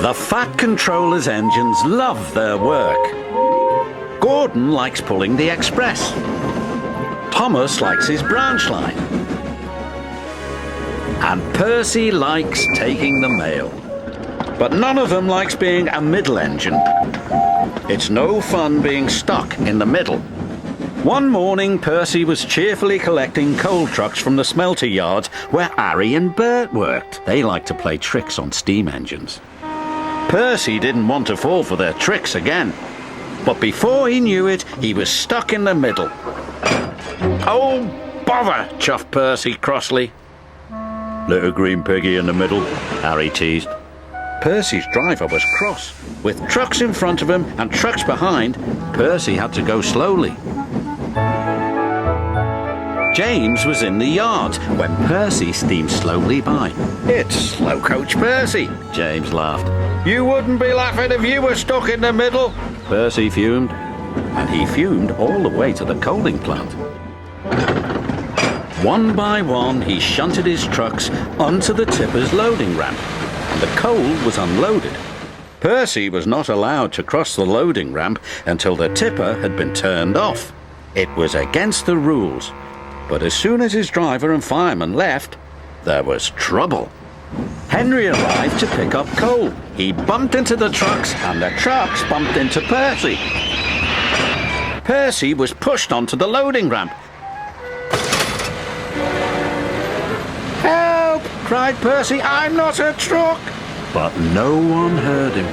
The Fat Controller's engines love their work. Gordon likes pulling the express. Thomas likes his branch line. And Percy likes taking the mail. But none of them likes being a middle engine. It's no fun being stuck in the middle. One morning, Percy was cheerfully collecting coal trucks from the smelter yard where Harry and Bert worked. They like to play tricks on steam engines. Percy didn't want to fall for their tricks again. But before he knew it, he was stuck in the middle. "Oh, bother!" chuffed Percy crossly. "Little green piggy in the middle," Harry teased. Percy's driver was cross. With trucks in front of him and trucks behind, Percy had to go slowly. James was in the yard when Percy steamed slowly by. "It's Slow Coach Percy," James laughed. "You wouldn't be laughing if you were stuck in the middle." Percy fumed, and he fumed all the way to the coaling plant. One by one, he shunted his trucks onto the tipper's loading ramp, and the coal was unloaded. Percy was not allowed to cross the loading ramp until the tipper had been turned off. It was against the rules. But as soon as his driver and fireman left, there was trouble. Henry arrived to pick up coal. He bumped into the trucks, and the trucks bumped into Percy. Percy was pushed onto the loading ramp. "Help!" cried Percy. "I'm not a truck!" But no one heard him.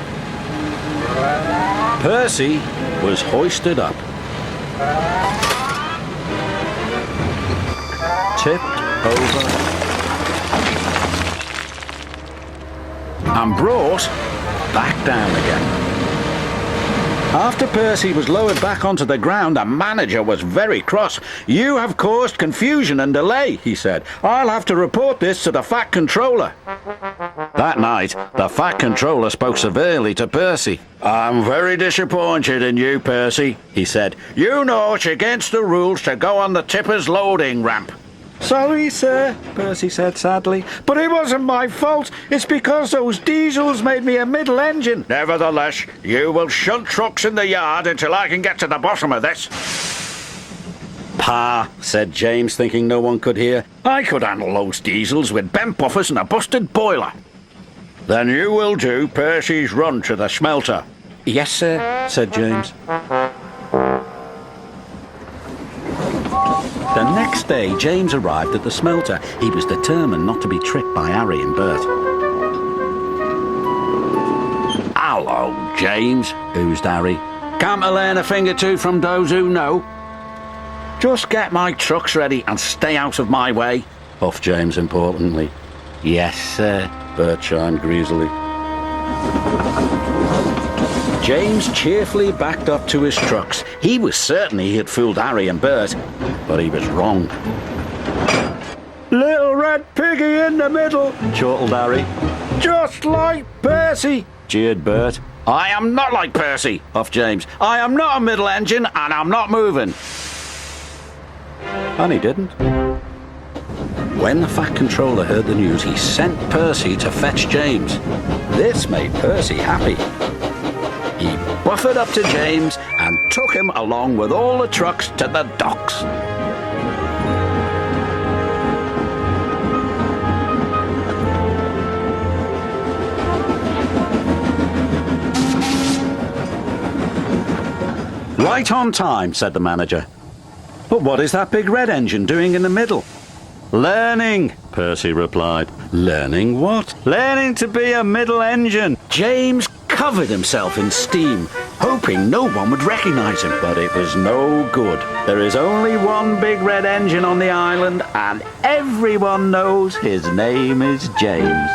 Percy was hoisted up, tipped over, and brought back down again. After Percy was lowered back onto the ground, the manager was very cross. "You have caused confusion and delay," he said. "I'll have to report this to the Fat Controller." That night, the Fat Controller spoke severely to Percy. "I'm very disappointed in you, Percy," he said. "You know it's against the rules to go on the tipper's loading ramp." "Sorry, sir," Percy said sadly, "but it wasn't my fault. It's because those diesels made me a middle engine." "Nevertheless, you will shunt trucks in the yard until I can get to the bottom of this." "Pa," said James, thinking no one could hear, "I could handle those diesels with bent buffers and a busted boiler." "Then you will do Percy's run to the smelter." "Yes, sir," said James. The next day, James arrived at the smelter. He was determined not to be tricked by Harry and Bert. "Hello, James," oozed Harry. "Can't I learn a thing or two from those who know?" "Just get my trucks ready and stay out of my way," puffed James importantly. "Yes, sir," Bert chimed greasily. James cheerfully backed up to his trucks. He was certain he had fooled Harry and Bert, but he was wrong. "Little red piggy in the middle," chortled Harry. "Just like Percy," jeered Bert. "I am not like Percy," puffed James. "I am not a middle engine, and I'm not moving." And he didn't. When the Fat Controller heard the news, he sent Percy to fetch James. This made Percy happy. He buffered up to James and took him along with all the trucks to the docks. "Right on time," said the manager. "But what is that big red engine doing in the middle?" "Learning," Percy replied. "Learning what?" "Learning to be a middle engine." James covered himself in steam, hoping no one would recognize him. But it was no good. There is only one big red engine on the island, and everyone knows his name is James.